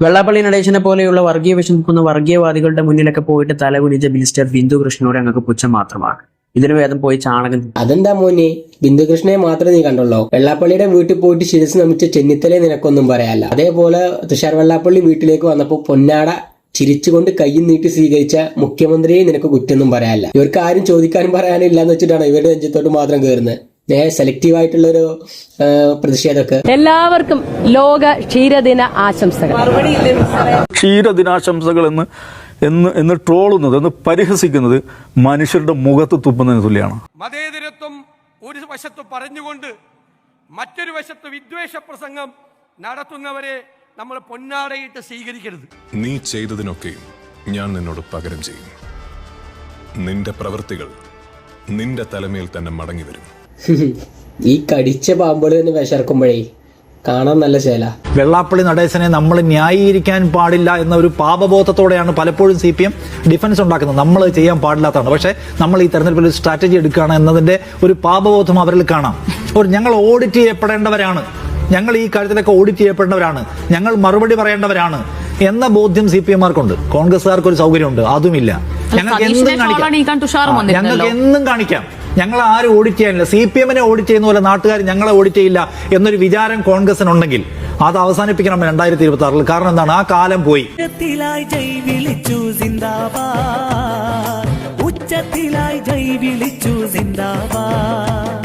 വെള്ളാപ്പള്ളി നടേശനെ പോലെയുള്ള വർഗീയ വിഷമിക്കുന്ന വർഗീയവാദികളുടെ മുന്നിലൊക്കെ പോയിട്ട് തലകുനിച്ച മിനിസ്റ്റർ ബിന്ദു കൃഷ്ണനോട് ഞങ്ങൾക്ക് പുച്ഛം മാത്രമാണ്. ഇതിനു വേദം പോയി ചാണകം. അതെന്താ മോനെ, ബിന്ദു കൃഷ്ണയെ മാത്രമേ നീ കണ്ടുള്ളൂ? വെള്ളാപ്പള്ളിയുടെ വീട്ടിൽ പോയിട്ട് ശിരസ് നമിച്ച ചെന്നിത്തലയെ നിനക്കൊന്നും പറയാല്ല. അതേപോലെ തുഷാർ വെള്ളാപ്പള്ളി വീട്ടിലേക്ക് വന്നപ്പോൾ പൊന്നാട ചിരിച്ചുകൊണ്ട് കയ്യും നീട്ടി സ്വീകരിച്ച മുഖ്യമന്ത്രിയെ നിനക്ക് കുറ്റൊന്നും പറയാല്ല. ഇവർക്ക് ആരും ചോദിക്കാനും പറയാനും ഇല്ലാന്ന് വെച്ചിട്ടാണ് ഇവരുടെ നെഞ്ചത്തോട്ട് മാത്രം കയറുന്നത്. സെലക്റ്റീവ് ആയിട്ടുള്ളൊരു പ്രതിഷേധമൊക്കെ. എല്ലാവർക്കും ലോക ക്ഷീരദിന ആശംസകൾ. ക്ഷീരദിനാശംസകൾ എന്ന് ട്രോളുന്നത്, എന്ന് പരിഹസിക്കുന്നത് മനുഷ്യരുടെ മുഖത്ത് തുപ്പുന്നതിന് തുല്യമാണ്. മതേതരത്വം ഒരു വശത്ത് പറഞ്ഞുകൊണ്ട് മറ്റൊരു വശത്ത് വിദ്വേഷ പ്രസംഗം നടത്തുന്നവരെ നമ്മൾ പൊന്നാടയിട്ട് സ്വീകരിക്കരുത്. നീ ചെയ്തതിനൊക്കെയും ഞാൻ നിന്നോട് പകരം ചെയ്യും. നിന്റെ പ്രവൃത്തികൾ നിന്റെ തലമേൽ തന്നെ മടങ്ങി വരും. ഈ കടിച്ച പാമ്പുകൾ തന്നെ വിശർക്കുമ്പോഴേ കാണാൻ നല്ല ശേല. വെള്ളാപ്പള്ളി നടേശനെ നമ്മൾ ന്യായീകരിക്കാൻ പാടില്ല എന്ന ഒരു പാപബോധത്തോടെയാണ് പലപ്പോഴും CPM ഡിഫൻസ് ഉണ്ടാക്കുന്നത്. നമ്മൾ ചെയ്യാൻ പാടില്ലാത്തതാണ്. പക്ഷേ നമ്മൾ ഈ തെരഞ്ഞെടുപ്പിൽ സ്ട്രാറ്റജി എടുക്കുകയാണ് എന്നതിന്റെ ഒരു പാപബോധം അവരിൽ കാണാം. ഞങ്ങൾ ഓഡിറ്റ് ചെയ്യപ്പെടേണ്ടവരാണ്, ഞങ്ങൾ ഈ കാര്യത്തിലൊക്കെ ഓഡിറ്റ് ചെയ്യപ്പെടേണ്ടവരാണ്, ഞങ്ങൾ മറുപടി പറയേണ്ടവരാണ് എന്ന ബോധ്യം CPM-മാർക്കുണ്ട്. കോൺഗ്രസ്സുകാർക്ക് ഒരു സൗകര്യമുണ്ട്, അതുമില്ല. ഞങ്ങൾക്ക് എന്നും കാണിക്കാം. ഞങ്ങൾ ആരും ഓഡിറ്റ് ചെയ്യാനില്ല. CPM-നെ ഓഡിറ്റ് ചെയ്യുന്ന പോലെ നാട്ടുകാർ ഞങ്ങളെ ഓഡിറ്റ് ചെയ്യില്ല എന്നൊരു വിചാരം കോൺഗ്രസിനുണ്ടെങ്കിൽ അത് അവസാനിപ്പിക്കണം 2026-ൽ. കാരണം എന്താണ്, ആ കാലം പോയി. ഉച്ചത്തിലായി ജയ് വിളിച്ചു സിന്ദാബാദ്.